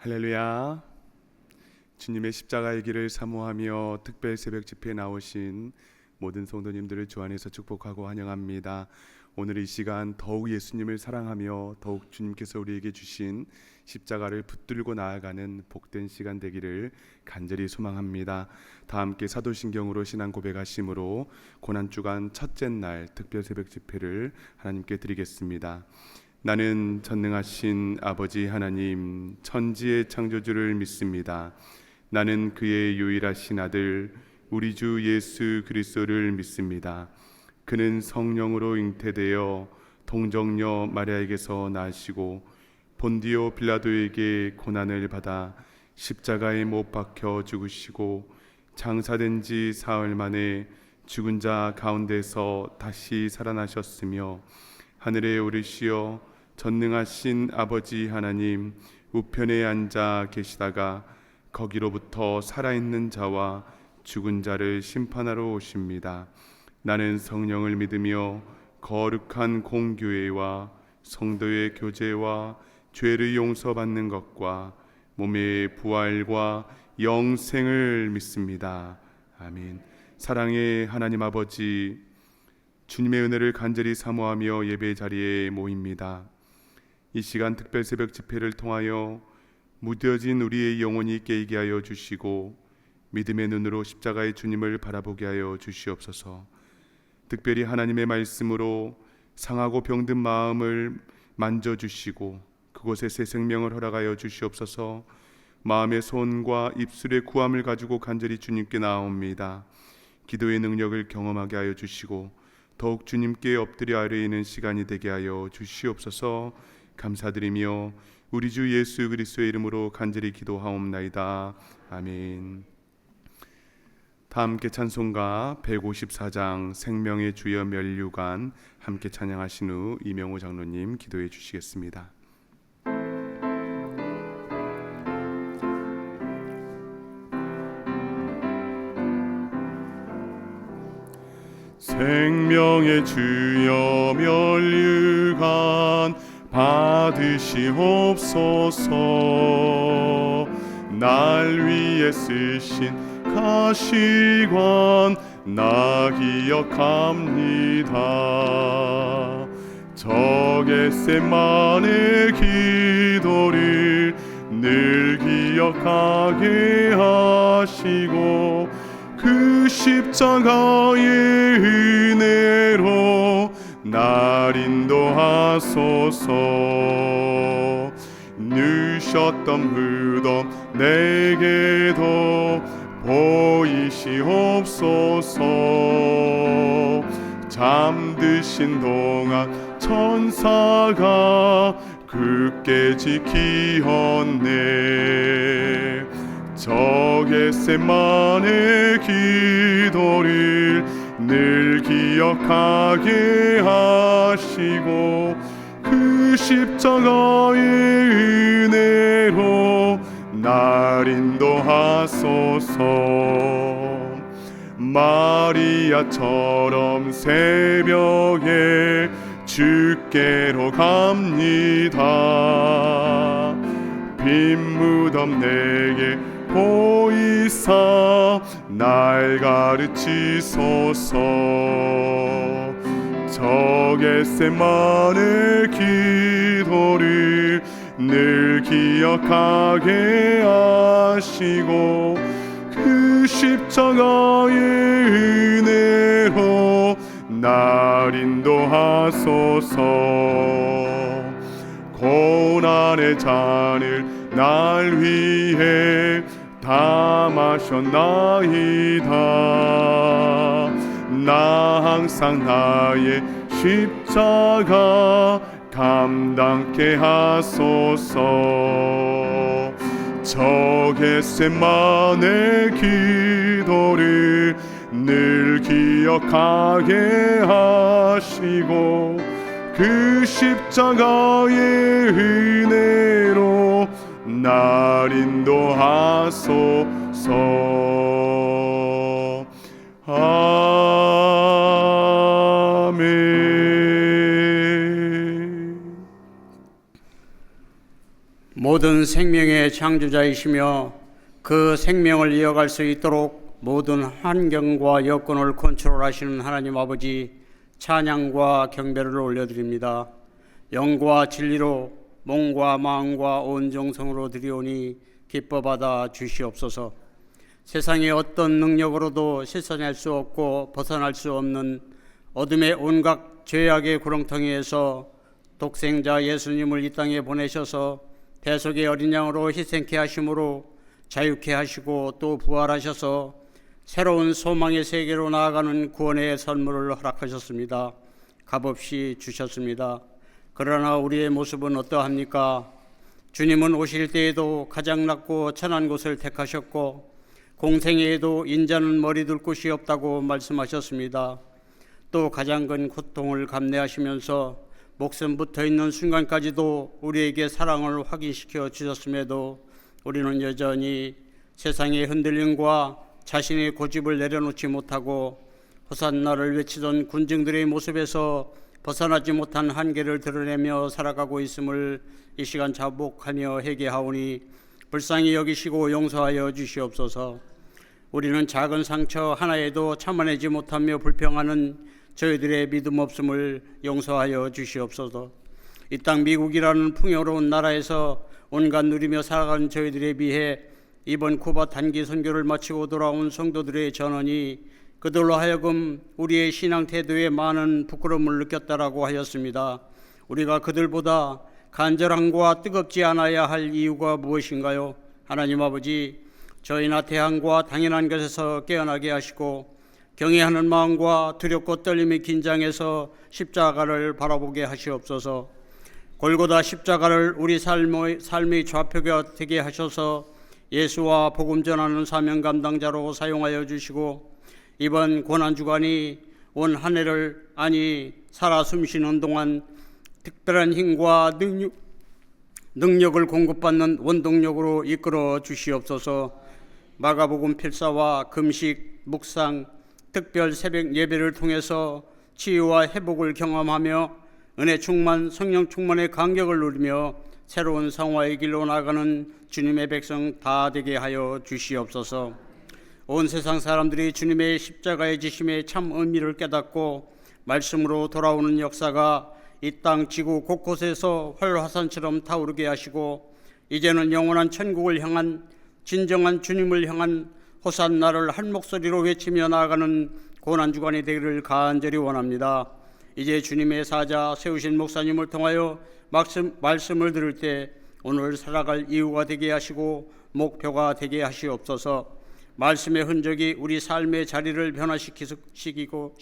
할렐루야. 주님의 십자가의 길을 사모하며 특별 새벽 집회에 나오신 모든 성도님들을 주 안에서 축복하고 환영합니다. 오늘 이 시간 더욱 예수님을 사랑하며 더욱 주님께서 우리에게 주신 십자가를 붙들고 나아가는 복된 시간 되기를 간절히 소망합니다. 다 함께 사도신경으로 신앙 고백하심으로 고난주간 첫째 날 특별 새벽 집회를 하나님께 드리겠습니다. 나는 전능하신 아버지 하나님 천지의 창조주를 믿습니다. 나는 그의 유일하신 아들 우리 주 예수 그리스도를 믿습니다. 그는 성령으로 잉태되어 동정녀 마리아에게서 나시고 본디오 빌라도에게 고난을 받아 십자가에 못 박혀 죽으시고 장사된 지 사흘 만에 죽은 자 가운데서 다시 살아나셨으며 하늘에 오르시어 전능하신 아버지 하나님 우편에 앉아 계시다가 거기로부터 살아있는 자와 죽은 자를 심판하러 오십니다. 나는 성령을 믿으며 거룩한 공교회와 성도의 교제와 죄를 용서받는 것과 몸의 부활과 영생을 믿습니다. 아멘. 사랑의 하나님 아버지, 주님의 은혜를 간절히 사모하며 예배 자리에 모입니다. 이 시간 특별 새벽 집회를 통하여 무뎌진 우리의 영혼이 깨게 하여 주시고 믿음의 눈으로 십자가의 주님을 바라보게 하여 주시옵소서. 특별히 하나님의 말씀으로 상하고 병든 마음을 만져주시고 그곳에 새 생명을 허락하여 주시옵소서. 마음의 손과 입술의 구함을 가지고 간절히 주님께 나아옵니다. 기도의 능력을 경험하게 하여 주시고 더욱 주님께 엎드려 아뢰이는 시간이 되게 하여 주시옵소서. 감사드리며 우리 주 예수 그리스도의 이름으로 간절히 기도하옵나이다. 아멘. 다 함께 찬송가 154장 생명의 주여 면류관 함께 찬양하신 후 이명호 장로님 기도해 주시겠습니다. 생명의 주여 면류관 받으시옵소서. 날 위해 쓰신 가시관 나 기억합니다. 저 겟세마네 기도를 늘 기억하게 하시고 그 십자가의 은혜로 날 인도하소서. 누셨던 무덤 내게도 보이시옵소서. 잠드신 동안 천사가 굳게 지키었네. 저 겟세마네 기도를 늘 기억하게 하시고 그 십자가의 은혜로 날 인도하소서. 마리아처럼 새벽에 주께로 갑니다. 빈 무덤 내게 보이사 날 가르치소서. 저 겟세마네 기도를 늘 기억하게 하시고 그 십자가의 은혜로 날 인도하소서. 고난의 잔을 날 위해 다 마셨나이다. 나 항상 나의 십자가 감당케 하소서. 저 겟세마네 기도를 늘 기억하게 하시고 그 십자가의 은혜로 날 인도하소서. 아멘. 모든 생명의 창조자이시며 그 생명을 이어갈 수 있도록 모든 환경과 여건을 컨트롤하시는 하나님 아버지, 찬양과 경배를 올려드립니다. 영과 진리로 몸과 마음과 온 정성으로 드리오니 기뻐 받아 주시옵소서. 세상의 어떤 능력으로도 실천할 수 없고 벗어날 수 없는 어둠의 온갖 죄악의 구렁텅이에서 독생자 예수님을 이 땅에 보내셔서 대속의 어린 양으로 희생케 하심으로 자유케 하시고 또 부활하셔서 새로운 소망의 세계로 나아가는 구원의 선물을 허락하셨습니다. 값없이 주셨습니다. 그러나 우리의 모습은 어떠합니까? 주님은 오실 때에도 가장 낮고 천한 곳을 택하셨고 공생애에도 인자는 머리 둘 곳이 없다고 말씀하셨습니다. 또 가장 큰 고통을 감내하시면서 목숨 붙어있는 순간까지도 우리에게 사랑을 확인시켜 주셨음에도 우리는 여전히 세상의 흔들림과 자신의 고집을 내려놓지 못하고 호산나를 외치던 군중들의 모습에서 벗어나지 못한 한계를 드러내며 살아가고 있음을 이 시간 자복하며 회개하오니 불쌍히 여기시고 용서하여 주시옵소서. 우리는 작은 상처 하나에도 참아내지 못하며 불평하는 저희들의 믿음 없음을 용서하여 주시옵소서. 이 땅 미국이라는 풍요로운 나라에서 온갖 누리며 살아가는 저희들에 비해 이번 쿠바 단기 선교를 마치고 돌아온 성도들의 전원이 그들로 하여금 우리의 신앙 태도에 많은 부끄러움을 느꼈다라고 하였습니다. 우리가 그들보다 간절함과 뜨겁지 않아야 할 이유가 무엇인가요? 하나님 아버지, 저희나 태양과 당연한 것에서 깨어나게 하시고 경외하는 마음과 두렵고 떨림의 긴장에서 십자가를 바라보게 하시옵소서. 골고다 십자가를 우리 삶의 좌표가 되게 하셔서 예수와 복음 전하는 사명 감당자로 사용하여 주시고 이번 고난주간이 온 한 해를 살아 숨쉬는 동안 특별한 힘과 능력을 공급받는 원동력으로 이끌어 주시옵소서. 마가복음 필사와 금식, 묵상, 특별 새벽 예배를 통해서 치유와 회복을 경험하며 은혜 충만, 성령 충만의 감격을 누리며 새로운 성화의 길로 나가는 주님의 백성 다 되게 하여 주시옵소서. 온 세상 사람들이 주님의 십자가의 지심의 참 의미를 깨닫고 말씀으로 돌아오는 역사가 이 땅 지구 곳곳에서 활화산처럼 타오르게 하시고 이제는 영원한 천국을 향한 진정한 주님을 향한 호산나를 한 목소리로 외치며 나아가는 고난주간이 되기를 간절히 원합니다. 이제 주님의 사자 세우신 목사님을 통하여 말씀을 들을 때 오늘 살아갈 이유가 되게 하시고 목표가 되게 하시옵소서. 말씀의 흔적이 우리 삶의 자리를 변화시키시고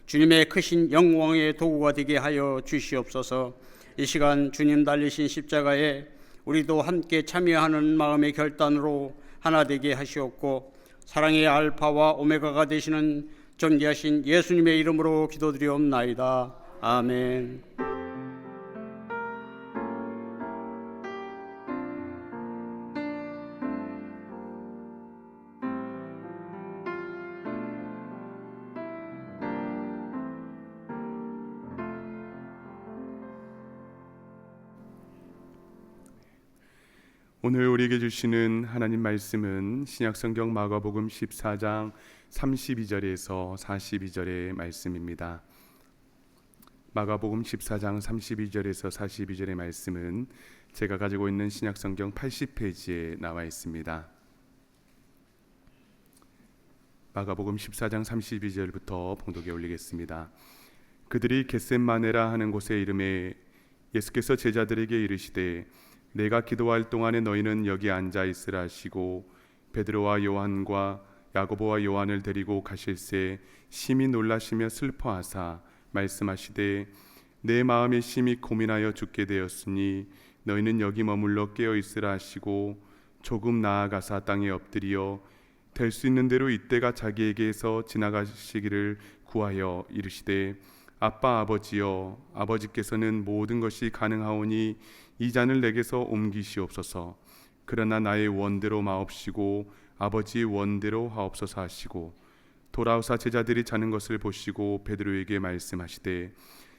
주님의 크신 영광의 도구가 되게 하여 주시옵소서. 이 시간 주님 달리신 십자가에 우리도 함께 참여하는 마음의 결단으로 하나 되게 하시옵고 사랑의 알파와 오메가가 되시는 존귀하신 예수님의 이름으로 기도드리옵나이다. 아멘. 오늘 우리에게 주시는 하나님 말씀은 신약성경 마가복음 14장 32절에서 42절의 말씀입니다. 마가복음 14장 32절에서 42절의 말씀은 제가 가지고 있는 신약성경 80페이지에 나와 있습니다. 마가복음 14장 32절부터 봉독에 올리겠습니다. 그들이 겟셋마네라 하는 곳에 이르매 예수께서 제자들에게 이르시되 내가 기도할 동안에 너희는 여기 앉아 있으라 하시고 베드로와 요한과 야고보와 요한을 데리고 가실새 심히 놀라시며 슬퍼하사 말씀하시되 내 마음이 심히 고민하여 죽게 되었으니 너희는 여기 머물러 깨어 있으라 하시고 조금 나아가사 땅에 엎드리어 될 수 있는 대로 이때가 자기에게서 지나가시기를 구하여 이르시되 아빠 아버지여 아버지께서는 모든 것이 가능하오니 이 잔을 내게서 옮기시옵소서. 그러나 나의 원대로 마옵시고 아버지의 원대로 하옵소서 하시고 돌아오사 제자들이 자는 것을 보시고 베드로에게 말씀하시되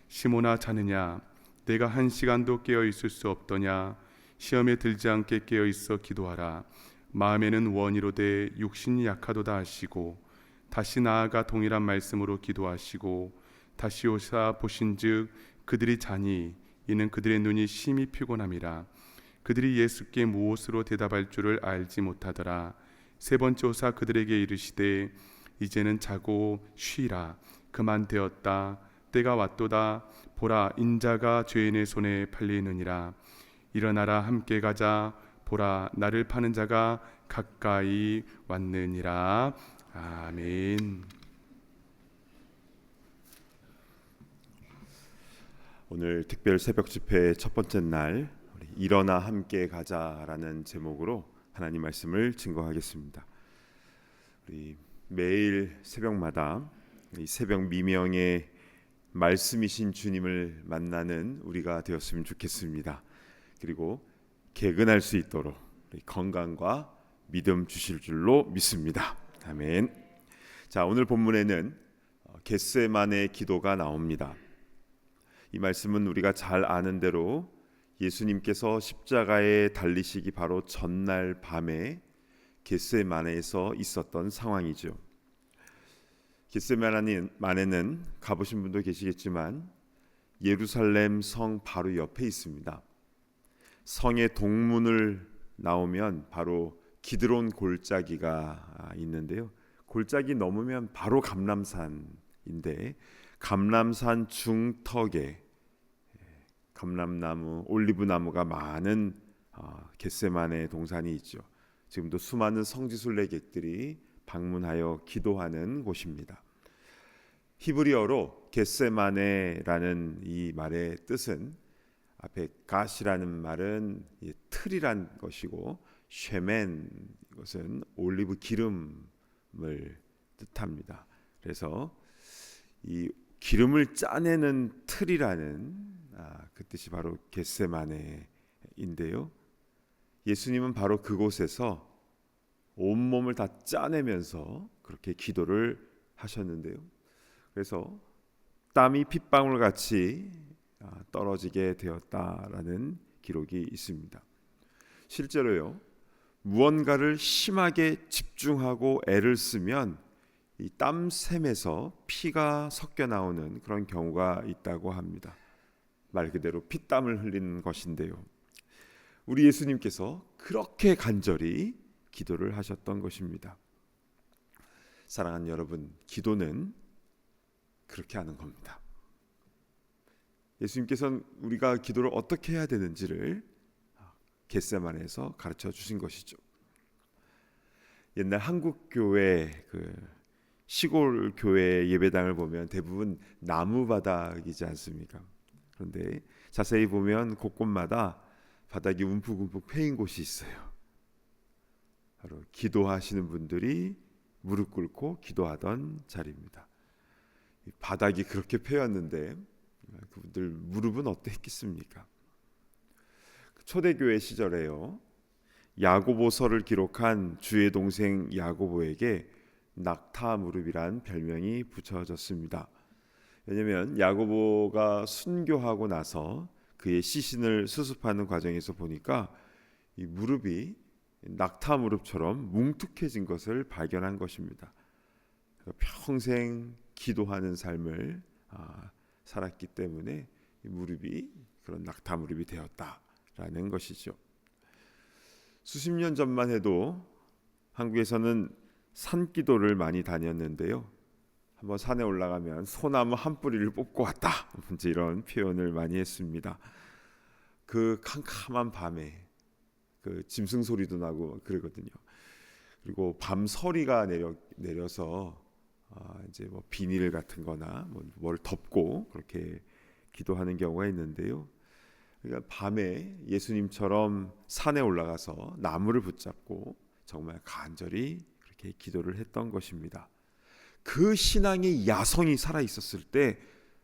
시몬아 자느냐 내가 한 시간도 깨어 있을 수 없더냐 시험에 들지 않게 깨어 있어 기도하라. 마음에는 원이로되 육신이 약하도다 하시고 다시 나아가 동일한 말씀으로 기도하시고 다시 오사 보신즉 그들이 자니 이는 그들의 눈이 심히 피곤함이라. 그들이 예수께 무엇으로 대답할 줄을 알지 못하더라. 세 번째 오사 그들에게 이르시되 이제는 자고 쉬라. 그만 되었다. 때가 왔도다. 보라, 인자가 죄인의 손에 팔리느니라. 일어나라, 함께 가자. 보라, 나를 파는 자가 가까이 왔느니라. 아멘. 오늘 특별 새벽 집회 첫 번째 날, 우리 일어나 함께 가자라는 제목으로 하나님 말씀을 증거하겠습니다. 우리 매일 새벽마다 이 새벽 미명의 말씀이신 주님을 만나는 우리가 되었으면 좋겠습니다. 그리고 개근할 수 있도록 건강과 믿음 주실 줄로 믿습니다. 아멘. 자, 오늘 본문에는 겟세마네 기도가 나옵니다. 이 말씀은 우리가 잘 아는 대로 예수님께서 십자가에 달리시기 바로 전날 밤에 겟세마네에서 있었던 상황이죠. 겟세마네는 가보신 분도 계시겠지만 예루살렘 성 바로 옆에 있습니다. 성의 동문을 나오면 바로 기드론 골짜기가 있는데요. 골짜기 넘으면 바로 감람산인데 감람산 중턱에 감람나무, 올리브나무가 많은 겟세마네 동산이 있죠. 지금도 수많은 성지순례객들이 방문하여 기도하는 곳입니다. 히브리어로 겟세마네라는 이 말의 뜻은 앞에 갓이라는 말은 틀이란 것이고 쉐멘 이것은 올리브 기름을 뜻합니다. 그래서 이 기름을 짜내는 틀이라는 그 뜻이 바로 겟세마네인데요. 예수님은 바로 그곳에서 온몸을 다 짜내면서 그렇게 기도를 하셨는데요. 그래서 땀이 핏방울 같이 떨어지게 되었다라는 기록이 있습니다. 실제로요, 무언가를 심하게 집중하고 애를 쓰면 이 땀샘에서 피가 섞여 나오는 그런 경우가 있다고 합니다. 말 그대로 피땀을 흘리는 것인데요. 우리 예수님께서 그렇게 간절히 기도를 하셨던 것입니다. 사랑하는 여러분, 기도는 그렇게 하는 겁니다. 예수님께서는 우리가 기도를 어떻게 해야 되는지를 겟세마네에서 가르쳐 주신 것이죠. 옛날 한국 교회 시골 교회 예배당을 보면 대부분 나무 바닥이지 않습니까? 그런데 자세히 보면 곳곳마다 바닥이 움푹움푹 패인 곳이 있어요. 바로 기도하시는 분들이 무릎 꿇고 기도하던 자리입니다. 바닥이 그렇게 패였는데 그분들 무릎은 어땠겠습니까? 초대교회 시절에요, 야고보서를 기록한 주의 동생 야고보에게 낙타 무릎이란 별명이 붙여졌습니다. 왜냐하면 야고보가 순교하고 나서 그의 시신을 수습하는 과정에서 보니까 이 무릎이 낙타 무릎처럼 뭉툭해진 것을 발견한 것입니다. 평생 기도하는 삶을 살았기 때문에 이 무릎이 그런 낙타 무릎이 되었다라는 것이죠. 수십 년 전만 해도 한국에서는 산기도를 많이 다녔는데요. 한번 산에 올라가면 소나무 한 뿌리를 뽑고 왔다, 이제 이런 표현을 많이 했습니다. 그 캄캄한 밤에 그 짐승 소리도 나고 그러거든요. 그리고 밤 서리가 내려서 이제 뭐 비닐 같은거나 뭘 덮고 그렇게 기도하는 경우가 있는데요. 그러니까 밤에 예수님처럼 산에 올라가서 나무를 붙잡고 정말 간절히 그렇게 기도를 했던 것입니다. 그 신앙의 야성이 살아 있었을 때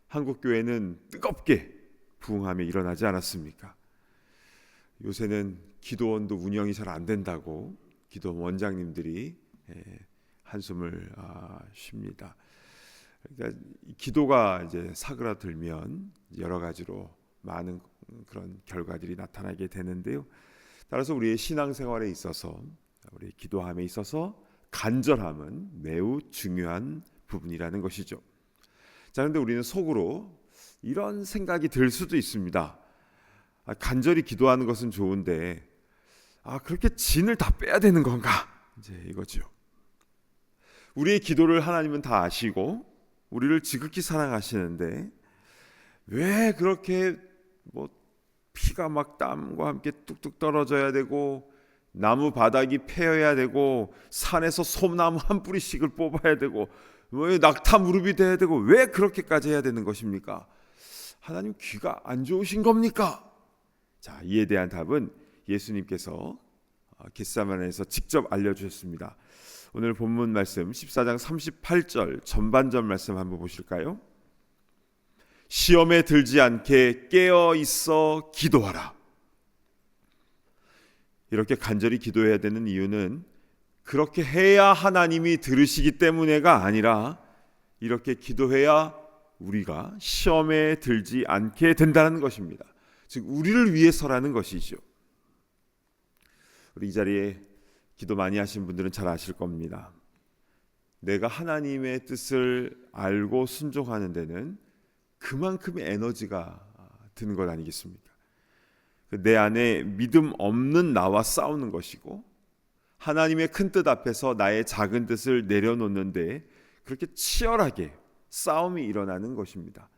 한국 교회는 뜨겁게 부흥하며 일어나지 않았습니까? 요새는 기도원도 운영이 잘 안 된다고 기도원 원장님들이 한숨을 쉽니다. 그러니까 기도가 이제 사그라들면 여러 가지로 많은 그런 결과들이 나타나게 되는데요. 따라서 우리의 신앙생활에 있어서, 우리의 기도함에 있어서 간절함은 매우 중요한 부분이라는 것이죠. 자, 그런데 우리는 속으로 이런 생각이 들 수도 있습니다. 간절히 기도하는 것은 좋은데 그렇게 진을 다 빼야 되는 건가? 이제 이거죠. 우리의 기도를 하나님은 다 아시고 우리를 지극히 사랑하시는데 왜 그렇게 피가 막 땀과 함께 뚝뚝 떨어져야 되고 나무 바닥이 패여야 되고 산에서 솜나무 한 뿌리씩을 뽑아야 되고 왜 낙타 무릎이 돼야 되고 왜 그렇게까지 해야 되는 것입니까? 하나님 귀가 안 좋으신 겁니까? 자, 이에 대한 답은 예수님께서 겟세마네에서 직접 알려주셨습니다. 오늘 본문 말씀 14장 38절 전반전 말씀 한번 보실까요? 시험에 들지 않게 깨어 있어 기도하라. 이렇게 간절히 기도해야 되는 이유는 그렇게 해야 하나님이 들으시기 때문에가 아니라 이렇게 기도해야 우리가 시험에 들지 않게 된다는 것입니다. 즉 우리를 위해서라는 것이죠. 우리 이 자리에 기도 많이 하신 분들은 잘 아실 겁니다. 내가 하나님의 뜻을 알고 순종하는 데는 그만큼의 에너지가 드는 것 아니겠습니까? 내 안에 믿음 없는 나와 싸우는 것이고 하나님의 큰 뜻 앞에서 나의 작은 뜻을 내려놓는데 그렇게 치열하게 싸움이 일어나는 것입니다.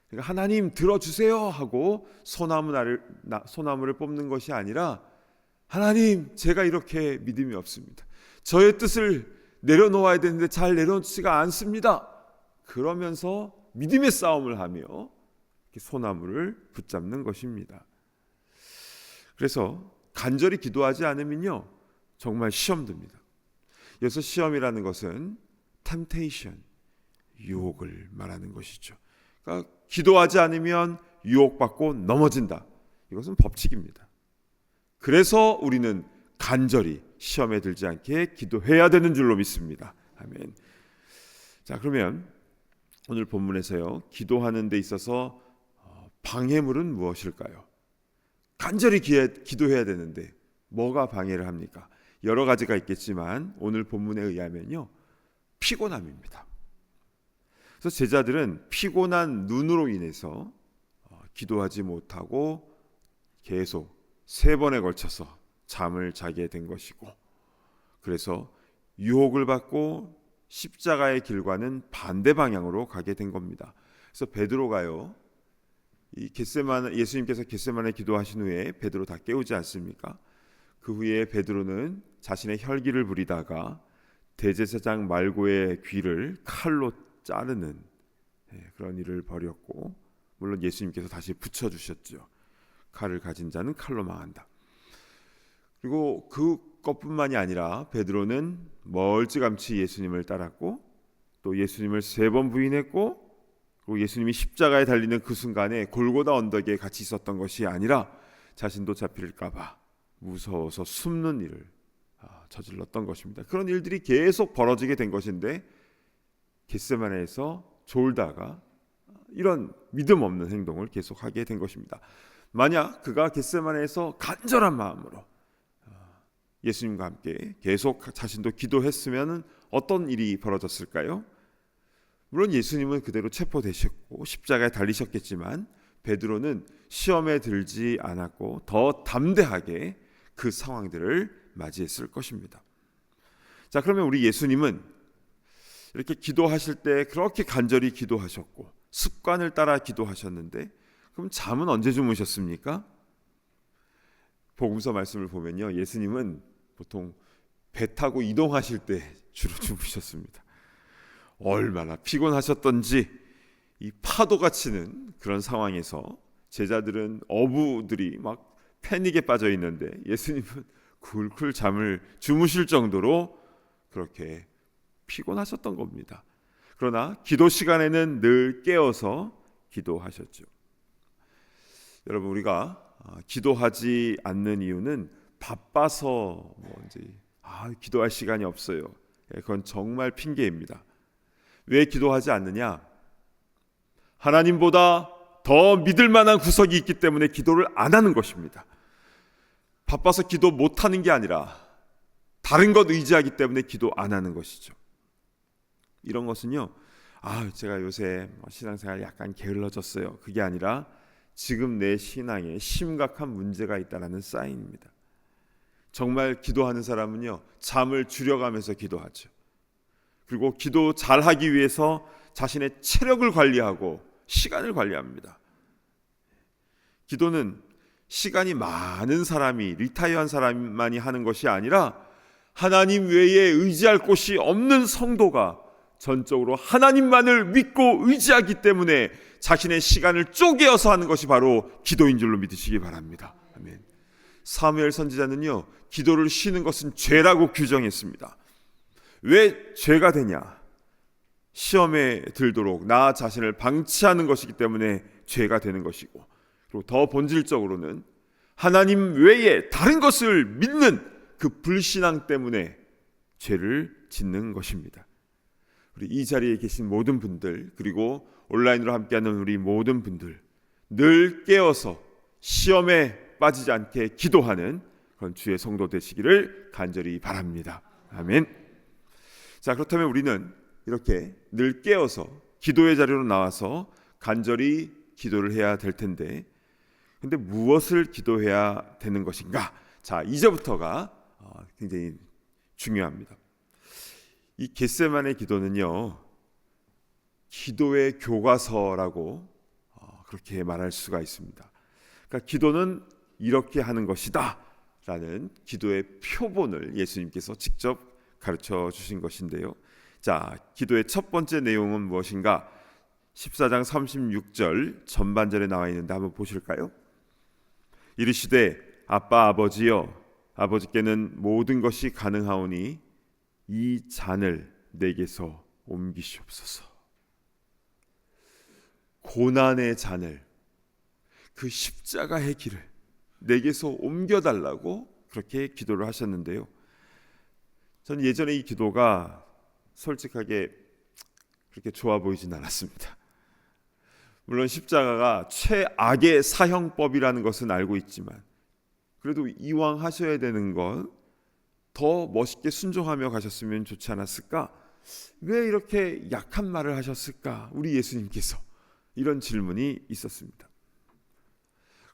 그러니까 하나님 들어주세요 하고 소나무를 뽑는 것이 아니라 하나님 제가 이렇게 믿음이 없습니다. 저의 뜻을 내려놓아야 되는데 잘 내려놓지가 않습니다. 그러면서 믿음의 싸움을 하며 소나무를 붙잡는 것입니다. 그래서 간절히 기도하지 않으면요 정말 시험 듭니다. 여기서 시험이라는 것은 temptation, 유혹을 말하는 것이죠. 그러니까 기도하지 않으면 유혹받고 넘어진다. 이것은 법칙입니다. 그래서 우리는 간절히 시험에 들지 않게 기도해야 되는 줄로 믿습니다. 아멘. 자, 그러면 오늘 본문에서요 기도하는 데 있어서 방해물은 무엇일까요? 간절히 기도해야 되는데 뭐가 방해를 합니까? 여러 가지가 있겠지만 오늘 본문에 의하면요 피곤함입니다. 그래서 제자들은 피곤한 눈으로 인해서 기도하지 못하고 계속 3번에 걸쳐서 잠을 자게 된 것이고, 그래서 유혹을 받고 십자가의 길과는 반대 방향으로 가게 된 겁니다. 그래서 베드로가요 예수님께서 겟세마네 기도하신 후에 베드로 다 깨우지 않습니까? 그 후에 베드로는 자신의 혈기를 부리다가 대제사장 말고의 귀를 칼로 자르는 그런 일을 벌였고, 물론 예수님께서 다시 붙여주셨죠. 칼을 가진 자는 칼로 망한다. 그리고 그것뿐만이 아니라 베드로는 멀찌감치 예수님을 따랐고 또 예수님을 3번 부인했고, 그리고 예수님이 십자가에 달리는 그 순간에 골고다 언덕에 같이 있었던 것이 아니라 자신도 잡힐까 봐 무서워서 숨는 일을 저질렀던 것입니다. 그런 일들이 계속 벌어지게 된 것인데 겟세마네에서 졸다가 이런 믿음 없는 행동을 계속하게 된 것입니다. 만약 그가 겟세마네에서 간절한 마음으로 예수님과 함께 계속 자신도 기도했으면 어떤 일이 벌어졌을까요? 물론 예수님은 그대로 체포되셨고 십자가에 달리셨겠지만 베드로는 시험에 들지 않았고 더 담대하게 그 상황들을 맞이했을 것입니다. 자, 그러면 우리 예수님은 이렇게 기도하실 때 그렇게 간절히 기도하셨고 습관을 따라 기도하셨는데 그럼 잠은 언제 주무셨습니까? 복음서 말씀을 보면요 예수님은 보통 배 타고 이동하실 때 주로 주무셨습니다. 얼마나 피곤하셨던지 이 파도가 치는 그런 상황에서 제자들은 어부들이 막 패닉에 빠져 있는데 예수님은 굴굴 잠을 주무실 정도로 그렇게 피곤하셨던 겁니다. 그러나 기도 시간에는 늘 깨어서 기도하셨죠. 여러분, 우리가 기도하지 않는 이유는 바빠서 기도할 시간이 없어요. 그건 정말 핑계입니다. 왜 기도하지 않느냐? 하나님보다 더 믿을 만한 구석이 있기 때문에 기도를 안 하는 것입니다. 바빠서 기도 못하는 게 아니라 다른 것 의지하기 때문에 기도 안 하는 것이죠. 이런 것은요, 제가 요새 신앙생활 약간 게을러졌어요, 그게 아니라 지금 내 신앙에 심각한 문제가 있다는 사인입니다. 정말 기도하는 사람은요, 잠을 줄여가면서 기도하죠. 그리고 기도 잘하기 위해서 자신의 체력을 관리하고 시간을 관리합니다. 기도는 시간이 많은 사람이, 리타이어한 사람만이 하는 것이 아니라 하나님 외에 의지할 곳이 없는 성도가 전적으로 하나님만을 믿고 의지하기 때문에 자신의 시간을 쪼개어서 하는 것이 바로 기도인 줄로 믿으시기 바랍니다. 아멘. 사무엘 선지자는요, 기도를 쉬는 것은 죄라고 규정했습니다. 왜 죄가 되냐? 시험에 들도록 나 자신을 방치하는 것이기 때문에 죄가 되는 것이고, 그리고 더 본질적으로는 하나님 외에 다른 것을 믿는 그 불신앙 때문에 죄를 짓는 것입니다. 우리 이 자리에 계신 모든 분들, 그리고 온라인으로 함께하는 우리 모든 분들, 늘 깨어서 시험에 빠지지 않게 기도하는 그런 주의 성도 되시기를 간절히 바랍니다. 아멘. 자, 그렇다면 우리는 이렇게 늘 깨어서 기도의 자리로 나와서 간절히 기도를 해야 될 텐데, 근데 무엇을 기도해야 되는 것인가? 자, 이제부터가 굉장히 중요합니다. 이 겟세마네 기도는요, 기도의 교과서라고 그렇게 말할 수가 있습니다. 그러니까 기도는 이렇게 하는 것이다 라는 기도의 표본을 예수님께서 직접 가르쳐 주신 것인데요. 자, 기도의 첫 번째 내용은 무엇인가? 14장 36절 전반절에 나와 있는데 한번 보실까요? 이르시되 아빠 아버지여, 아버지께는 모든 것이 가능하오니 이 잔을 내게서 옮기시옵소서. 고난의 잔을, 그 십자가의 길을 내게서 옮겨달라고 그렇게 기도를 하셨는데요. 저는 예전에 이 기도가 솔직하게 그렇게 좋아 보이진 않았습니다. 물론 십자가가 최악의 사형법이라는 것은 알고 있지만, 그래도 이왕 하셔야 되는 건 더 멋있게 순종하며 가셨으면 좋지 않았을까? 왜 이렇게 약한 말을 하셨을까? 우리 예수님께서, 이런 질문이 있었습니다.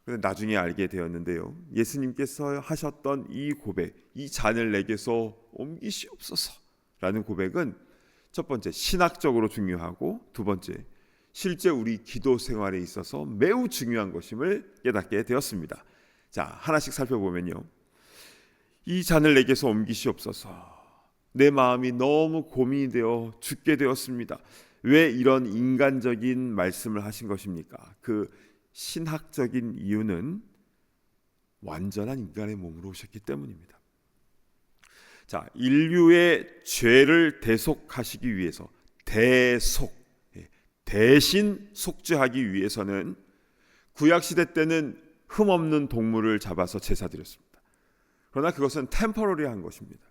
그런데 나중에 알게 되었는데요, 예수님께서 하셨던 이 고백, 이 잔을 내게서 옮기시옵소서 라는 고백은 첫 번째 신학적으로 중요하고, 두 번째 실제 우리 기도 생활에 있어서 매우 중요한 것임을 깨닫게 되었습니다. 자, 하나씩 살펴보면요, 이 잔을 내게서 옮기시옵소서. 내 마음이 너무 고민이 되어 죽게 되었습니다. 왜 이런 인간적인 말씀을 하신 것입니까? 그 신학적인 이유는 완전한 인간의 몸으로 오셨기 때문입니다. 자, 인류의 죄를 대속하시기 위해서, 대신 속죄하기 위해서는 구약시대 때는 흠없는 동물을 잡아서 제사 드렸습니다. 그러나 그것은 템퍼러리한 것입니다.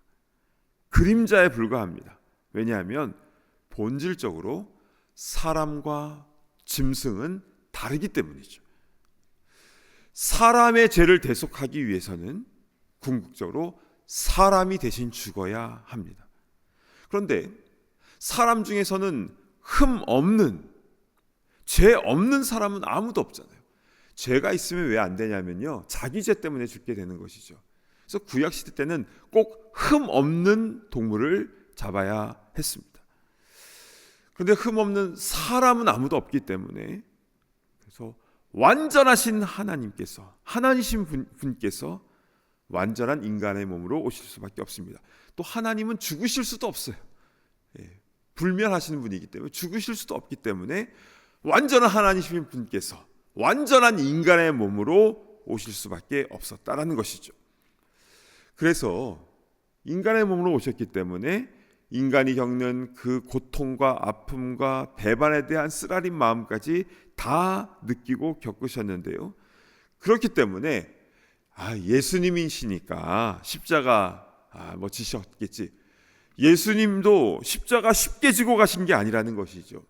그림자에 불과합니다. 왜냐하면 본질적으로 사람과 짐승은 다르기 때문이죠. 사람의 죄를 대속하기 위해서는 궁극적으로 사람이 대신 죽어야 합니다. 그런데 사람 중에서는 흠 없는, 죄 없는 사람은 아무도 없잖아요. 죄가 있으면 왜 안 되냐면요, 자기 죄 때문에 죽게 되는 것이죠. 그래서 구약시대 때는 꼭 흠 없는 동물을 잡아야 했습니다. 그런데 흠 없는 사람은 아무도 없기 때문에, 그래서 완전하신 하나님께서, 하나님이신 분께서 완전한 인간의 몸으로 오실 수밖에 없습니다. 또 하나님은 죽으실 수도 없어요. 불멸하시는 분이기 때문에 죽으실 수도 없기 때문에 완전한 하나님이신 분께서 완전한 인간의 몸으로 오실 수밖에 없었다라는 것이죠. 그래서 인간의 몸으로 오셨기 때문에 인간이 겪는 그 고통과 아픔과 배반에 대한 쓰라린 마음까지 다 느끼고 겪으셨는데요. 그렇기 때문에 예수님이시니까 십자가 지셨겠지. 예수님도 십자가 쉽게 지고 가신 게 아니라는 것이죠.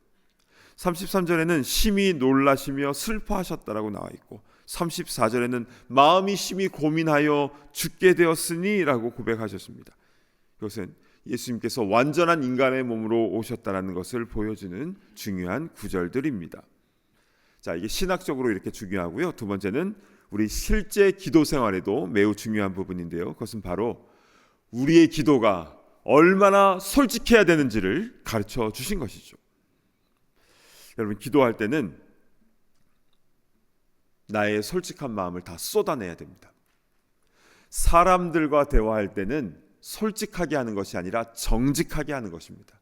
33절에는 심히 놀라시며 슬퍼하셨다라고 나와 있고 34절에는 마음이 심히 고민하여 죽게 되었으니라고 고백하셨습니다. 이것은 예수님께서 완전한 인간의 몸으로 오셨다는 것을 보여주는 중요한 구절들입니다. 자, 이게 신학적으로 이렇게 중요하고요. 두 번째는 우리 실제 기도 생활에도 매우 중요한 부분인데요. 그것은 바로 우리의 기도가 얼마나 솔직해야 되는지를 가르쳐 주신 것이죠. 여러분, 기도할 때는 나의 솔직한 마음을 다 쏟아내야 됩니다. 사람들과 대화할 때는 솔직하게 하는 것이 아니라 정직하게 하는 것입니다.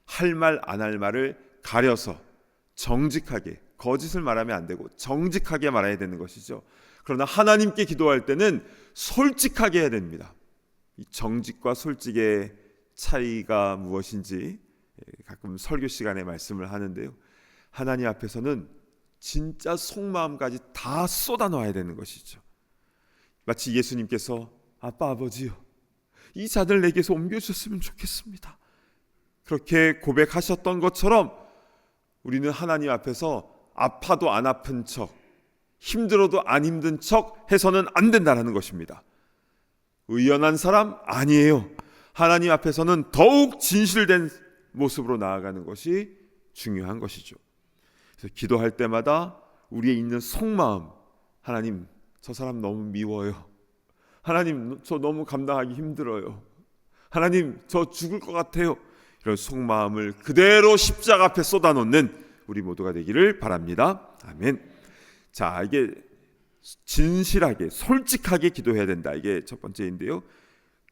할 말 안 할 말을 가려서 정직하게, 거짓을 말하면 안 되고 정직하게 말해야 되는 것이죠. 그러나 하나님께 기도할 때는 솔직하게 해야 됩니다. 이 정직과 솔직의 차이가 무엇인지 가끔 설교 시간에 말씀을 하는데요. 하나님 앞에서는 진짜 속마음까지 다 쏟아놓아야 되는 것이죠. 마치 예수님께서 아빠, 아버지요, 이 잔을 내게서 옮겨주셨으면 좋겠습니다, 그렇게 고백하셨던 것처럼 우리는 하나님 앞에서 아파도 안 아픈 척, 힘들어도 안 힘든 척 해서는 안 된다는 것입니다. 의연한 사람 아니에요. 하나님 앞에서는 더욱 진실된 모습으로 나아가는 것이 중요한 것이죠. 그래서 기도할 때마다 우리의 있는 속마음, 하나님, 저 사람 너무 미워요. 하나님, 저 너무 감당하기 힘들어요. 하나님, 저 죽을 것 같아요. 이런 속마음을 그대로 십자가 앞에 쏟아놓는 우리 모두가 되기를 바랍니다. 아멘. 자, 이게 진실하게, 솔직하게 기도해야 된다. 이게 첫 번째인데요.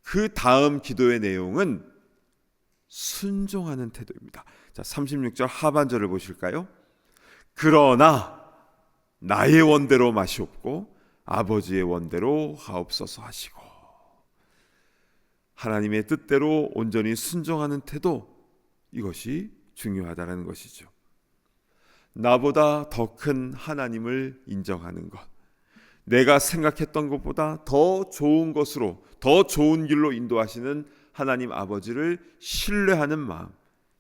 그 다음 기도의 내용은 순종하는 태도입니다. 자, 36절 하반절을 보실까요? 그러나 나의 원대로 마시옵고 아버지의 원대로 하옵소서 하시고, 하나님의 뜻대로 온전히 순종하는 태도, 이것이 중요하다는 것이죠. 나보다 더 큰 하나님을 인정하는 것, 내가 생각했던 것보다 더 좋은 것으로, 더 좋은 길로 인도하시는 하나님 아버지를 신뢰하는 마음,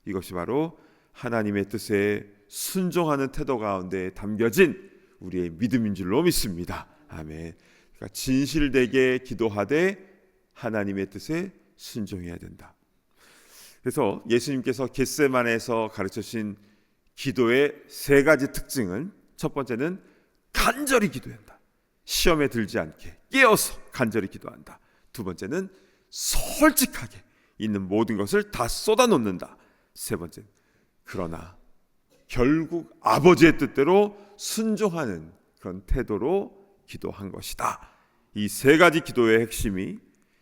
이것이 바로 하나님의 뜻에 순종하는 태도 가운데 담겨진 우리의 믿음인 줄로 믿습니다. 아멘. 그러니까 진실되게 기도하되 하나님의 뜻에 순종해야 된다. 그래서 예수님께서 겟세마네에서 가르쳐주신 기도의 세 가지 특징은, 첫 번째는 간절히 기도한다. 시험에 들지 않게 깨어서 간절히 기도한다. 두 번째는 솔직하게 있는 모든 것을 다 쏟아놓는다. 세 번째는 그러나 결국 아버지의 뜻대로 순종하는 그런 태도로 기도한 것이다. 이 세 가지 기도의 핵심이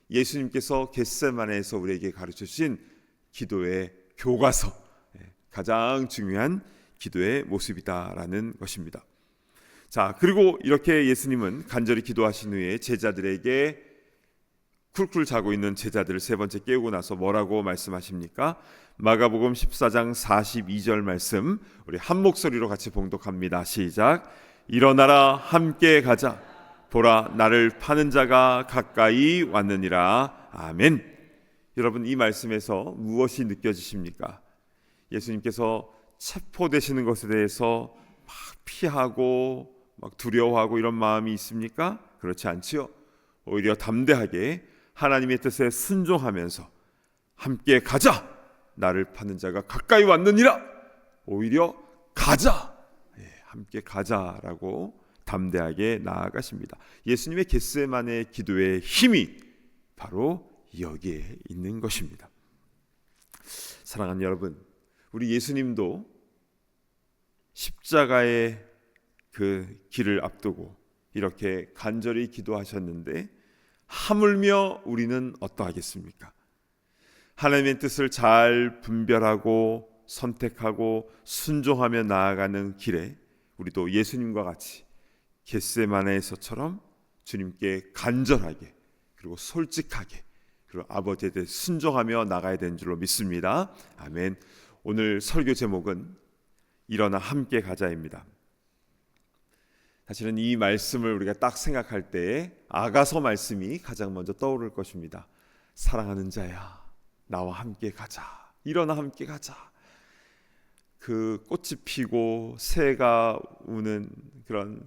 예수님께서 겟세마네에서 우리에게 가르쳐주신 기도의 교과서, 가장 중요한 기도의 모습이다라는 것입니다. 자, 그리고 이렇게 예수님은 간절히 기도하신 후에 제자들에게, 쿨쿨 자고 있는 제자들을 세 번째 깨우고 나서 뭐라고 말씀하십니까? 마가복음 14장 42절 말씀, 우리 한 목소리로 같이 봉독합니다. 시작. 일어나라, 함께 가자. 보라, 나를 파는 자가 가까이 왔느니라. 아멘. 여러분, 이 말씀에서 무엇이 느껴지십니까? 예수님께서 체포되시는 것에 대해서 막 피하고 막 두려워하고 이런 마음이 있습니까? 그렇지 않지요. 오히려 담대하게 하나님의 뜻에 순종하면서 함께 가자, 나를 파는 자가 가까이 왔느니라. 오히려 가자, 함께 가자라고 담대하게 나아가십니다. 예수님의 겟세마네 기도의 힘이 바로 여기에 있는 것입니다. 사랑하는 여러분, 우리 예수님도 십자가의 그 길을 앞두고 이렇게 간절히 기도하셨는데, 하물며 우리는 어떠하겠습니까? 하나님의 뜻을 잘 분별하고 선택하고 순종하며 나아가는 길에 우리도 예수님과 같이 겟세마네에서처럼 주님께 간절하게, 그리고 솔직하게, 그리고 아버지에 대해 순종하며 나가야 되는 줄로 믿습니다. 아멘. 오늘 설교 제목은 일어나 함께 가자입니다. 사실은 이 말씀을 우리가 딱 생각할 때 아가서 말씀이 가장 먼저 떠오를 것입니다. 사랑하는 자야, 나와 함께 가자. 일어나 함께 가자. 그 꽃이 피고 새가 우는 그런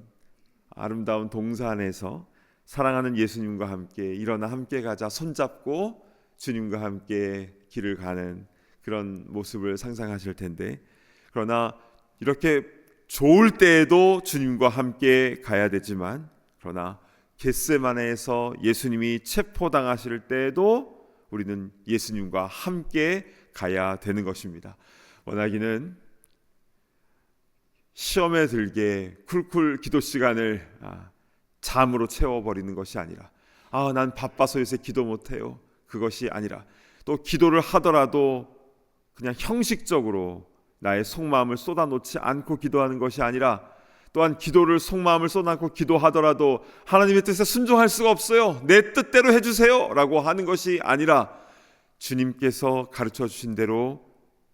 아름다운 동산에서 사랑하는 예수님과 함께 일어나 함께 가자 손잡고 주님과 함께 길을 가는 그런 모습을 상상하실 텐데, 그러나 이렇게 좋을 때에도 주님과 함께 가야 되지만, 그러나 겟세마네에서 예수님이 체포당하실 때에도 우리는 예수님과 함께 가야 되는 것입니다. 원하기는 시험에 들게 쿨쿨 기도 시간을 잠으로 채워버리는 것이 아니라, 난 바빠서 요새 기도 못해요, 그것이 아니라, 또 기도를 하더라도 그냥 형식적으로 나의 속마음을 쏟아놓지 않고 기도하는 것이 아니라, 또한 기도를 속마음을 쏟아놓고 기도하더라도 하나님의 뜻에 순종할 수가 없어요, 내 뜻대로 해주세요 라고 하는 것이 아니라, 주님께서 가르쳐 주신 대로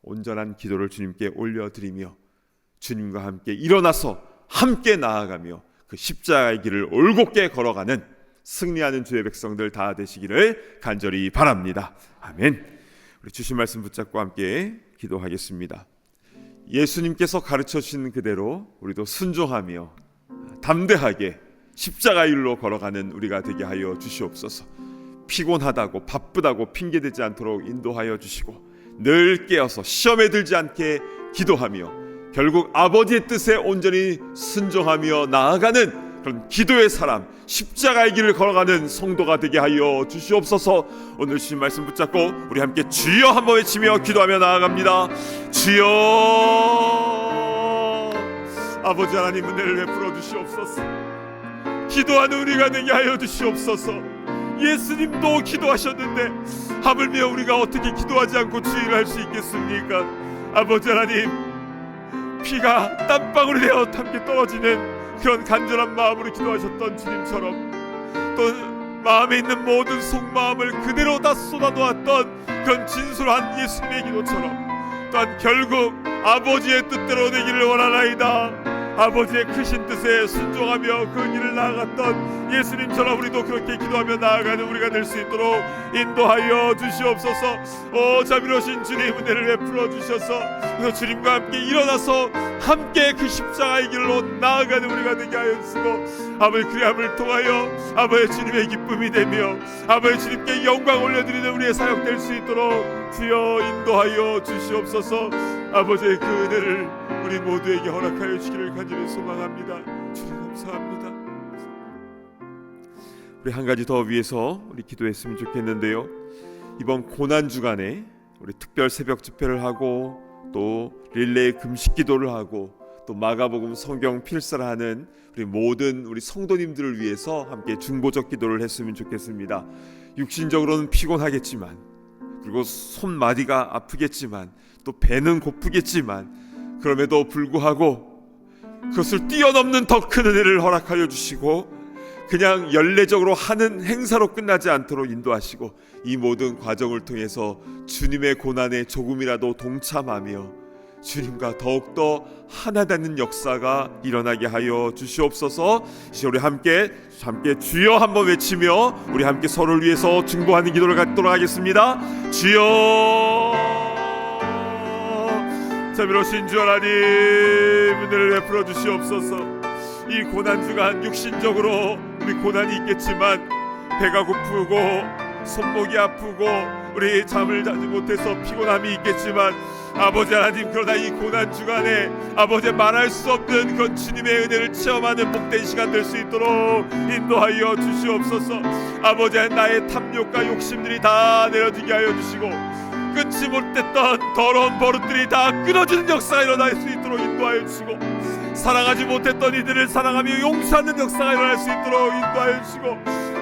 온전한 기도를 주님께 올려드리며 주님과 함께 일어나서 함께 나아가며 그 십자가의 길을 올곧게 걸어가는 승리하는 주의 백성들 다 되시기를 간절히 바랍니다. 아멘. 우리 주신 말씀 붙잡고 함께 기도하겠습니다. 예수님께서 가르쳐 주신 그대로 우리도 순종하며 담대하게 십자가의 길로 걸어가는 우리가 되게 하여 주시옵소서. 피곤하다고 바쁘다고 핑계대지 않도록 인도하여 주시고, 늘 깨어서 시험에 들지 않게 기도하며 결국 아버지의 뜻에 온전히 순종하며 나아가는 그런 기도의 사람, 십자가의 길을 걸어가는 성도가 되게 하여 주시옵소서. 오늘 주신 말씀 붙잡고 우리 함께 주여 한번 외치며 기도하며 나아갑니다. 주여, 아버지 하나님 은혜를 베풀어 주시옵소서. 기도하는 우리가 되게 하여 주시옵소서. 예수님도 기도하셨는데 하물며 우리가 어떻게 기도하지 않고 주의를 할 수 있겠습니까? 아버지 하나님, 피가 땀방울이 되어 함께 떨어지는 그런 간절한 마음으로 기도하셨던 주님처럼, 또 마음에 있는 모든 속마음을 그대로 다 쏟아놓았던 그런 진솔한 예수님의 기도처럼, 또한 결국 아버지의 뜻대로 되기를 원하나이다, 아버지의 크신 뜻에 순종하며 그 길을 나아갔던 예수님처럼 우리도 그렇게 기도하며 나아가는 우리가 될 수 있도록 인도하여 주시옵소서. 자비로우신 주님, 은혜를 베풀어 주셔서 그래서 주님과 함께 일어나서 함께 그 십자가의 길로 나아가는 우리가 되게 하여 주시고, 아버지 그리함을 통하여 아버지 주님의 기쁨이 되며 아버지 주님께 영광 올려드리는 우리의 사역 될 수 있도록 주여 인도하여 주시옵소서. 아버지의 그 은혜를 우리 모두에게 허락하여 주시기를 간절히 소망합니다. 주님 감사합니다. 우리 한 가지 더 위해서 우리 기도했으면 좋겠는데요, 이번 고난 주간에 우리 특별 새벽 집회를 하고 또 릴레이 금식 기도를 하고 또 마가복음 성경 필사를 하는 우리 모든 우리 성도님들을 위해서 함께 중보적 기도를 했으면 좋겠습니다. 육신적으로는 피곤하겠지만, 그리고 손마디가 아프겠지만, 또 배는 고프겠지만, 그럼에도 불구하고 그것을 뛰어넘는 더 큰 은혜를 허락하여 주시고, 그냥 연례적으로 하는 행사로 끝나지 않도록 인도하시고, 이 모든 과정을 통해서 주님의 고난에 조금이라도 동참하며 주님과 더욱더 하나 되는 역사가 일어나게 하여 주시옵소서. 이제 우리 함께 주여 한번 외치며 우리 함께 서로를 위해서 중보하는 기도를 갖도록 하겠습니다. 주여, 자비로우신 주 하나님, 은혜를 베풀어 주시옵소서. 이 고난주간 육신적으로 우리 고난이 있겠지만, 배가 고프고 손목이 아프고 우리 잠을 자지 못해서 피곤함이 있겠지만, 아버지 하나님, 그러나 이 고난주간에 아버지 말할 수 없는 그런 주님의 은혜를 체험하는 복된 시간 될 수 있도록 인도하여 주시옵소서. 아버지 하나님, 나의 탐욕과 욕심들이 다 내려지게 하여 주시고, 끊지 못했던 더러운 버릇들이 다 끊어지는 역사가 일어날 수 있도록 인도하여 주시고, 사랑하지 못했던 이들을 사랑하며 용서하는 역사가 일어날 수 있도록 인도하여 주시고,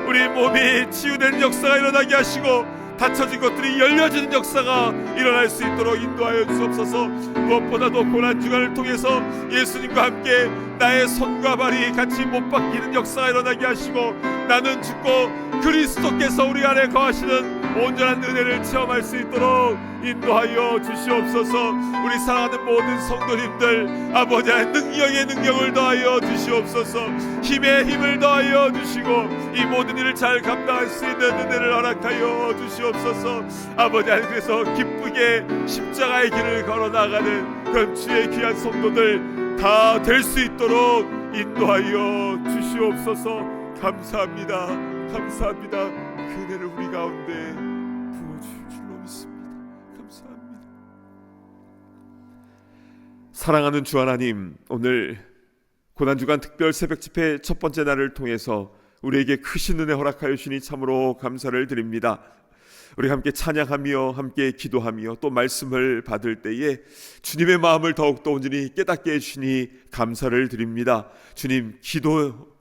우리 몸이 치유되는 역사가 일어나게 하시고, 닫혀진 것들이 열려지는 역사가 일어날 수 있도록 인도하여 주옵소서. 무엇보다도 고난주간을 통해서 예수님과 함께 나의 손과 발이 같이 못 박히는 역사가 일어나게 하시고, 나는 죽고 그리스도께서 우리 안에 거하시는 온전한 은혜를 체험할 수 있도록 인도하여 주시옵소서. 우리 사랑하는 모든 성도님들, 아버지의 능력에 능력을 더하여 주시옵소서. 힘에 힘을 더하여 주시고, 이 모든 일을 잘 감당할 수 있는 은혜를 허락하여 주시옵소서. 아버지, 그래서 기쁘게 십자가의 길을 걸어 나가는 그런 주의 귀한 성도들 다 될 수 있도록 인도하여 주시옵소서. 감사합니다. 감사합니다. 그 은혜를 우리 가운데 부어주실 줄로 믿습니다. 감사합니다. 사랑하는 주 하나님, 오늘 고난주간 특별 새벽 집회 첫 번째 날을 통해서 우리에게 크신 은혜 허락하여 주시니 참으로 감사를 드립니다. 우리 함께 찬양하며 함께 기도하며 또 말씀을 받을 때에 주님의 마음을 더욱더 온전히 깨닫게 해주시니 감사를 드립니다. 주님, 기도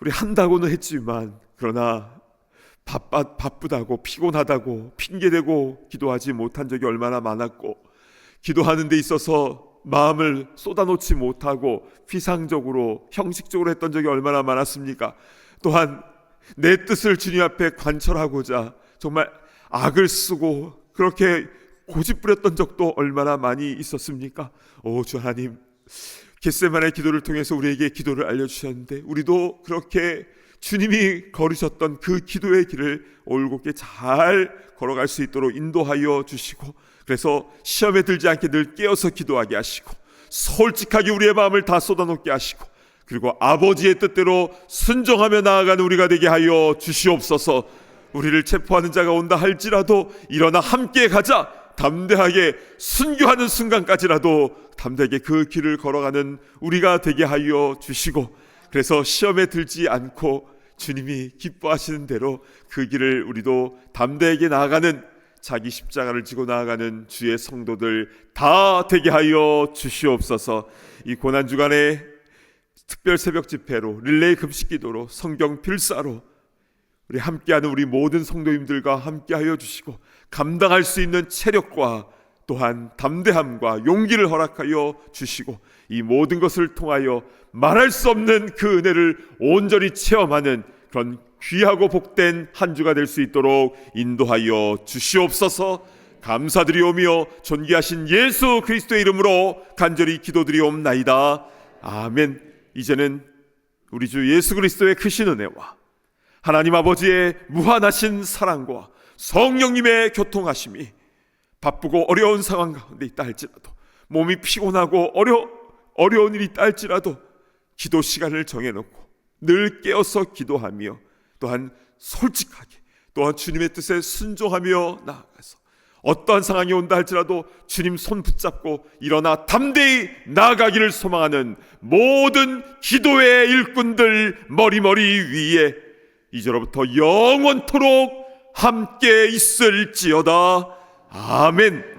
우리 한다고는 했지만 그러나 바쁘다고 피곤하다고 핑계대고 기도하지 못한 적이 얼마나 많았고, 기도하는 데 있어서 마음을 쏟아놓지 못하고 피상적으로 형식적으로 했던 적이 얼마나 많았습니까? 또한 내 뜻을 주님 앞에 관철하고자 정말 악을 쓰고 그렇게 고집부렸던 적도 얼마나 많이 있었습니까? 오 주 하나님, 겟세마네 기도를 통해서 우리에게 기도를 알려주셨는데 우리도 그렇게 주님이 걸으셨던 그 기도의 길을 올곧게 잘 걸어갈 수 있도록 인도하여 주시고, 그래서 시험에 들지 않게 늘 깨어서 기도하게 하시고 솔직하게 우리의 마음을 다 쏟아놓게 하시고, 그리고 아버지의 뜻대로 순종하며 나아가는 우리가 되게 하여 주시옵소서. 우리를 체포하는 자가 온다 할지라도 일어나 함께 가자, 담대하게 순교하는 순간까지라도 담대하게 그 길을 걸어가는 우리가 되게 하여 주시고, 그래서 시험에 들지 않고 주님이 기뻐하시는 대로 그 길을 우리도 담대하게 나아가는, 자기 십자가를 지고 나아가는 주의 성도들 다 되게 하여 주시옵소서. 이 고난주간에 특별 새벽 집회로, 릴레이 금식기도로, 성경 필사로 우리 함께하는 우리 모든 성도님들과 함께하여 주시고, 감당할 수 있는 체력과 또한 담대함과 용기를 허락하여 주시고, 이 모든 것을 통하여 말할 수 없는 그 은혜를 온전히 체험하는 그런 귀하고 복된 한 주가 될 수 있도록 인도하여 주시옵소서. 감사드리오며 존귀하신 예수 그리스도의 이름으로 간절히 기도드리옵나이다. 아멘. 이제는 우리 주 예수 그리스도의 크신 은혜와 하나님 아버지의 무한하신 사랑과 성령님의 교통하심이 바쁘고 어려운 상황 가운데 있다 할지라도, 몸이 피곤하고 어려운 일이 있다 할지라도 기도 시간을 정해놓고 늘 깨어서 기도하며 또한 솔직하게 또한 주님의 뜻에 순종하며 나아가서 어떠한 상황이 온다 할지라도 주님 손 붙잡고 일어나 담대히 나아가기를 소망하는 모든 기도의 일꾼들 머리머리 위에 이제로부터 영원토록 함께 있을지어다. 아멘.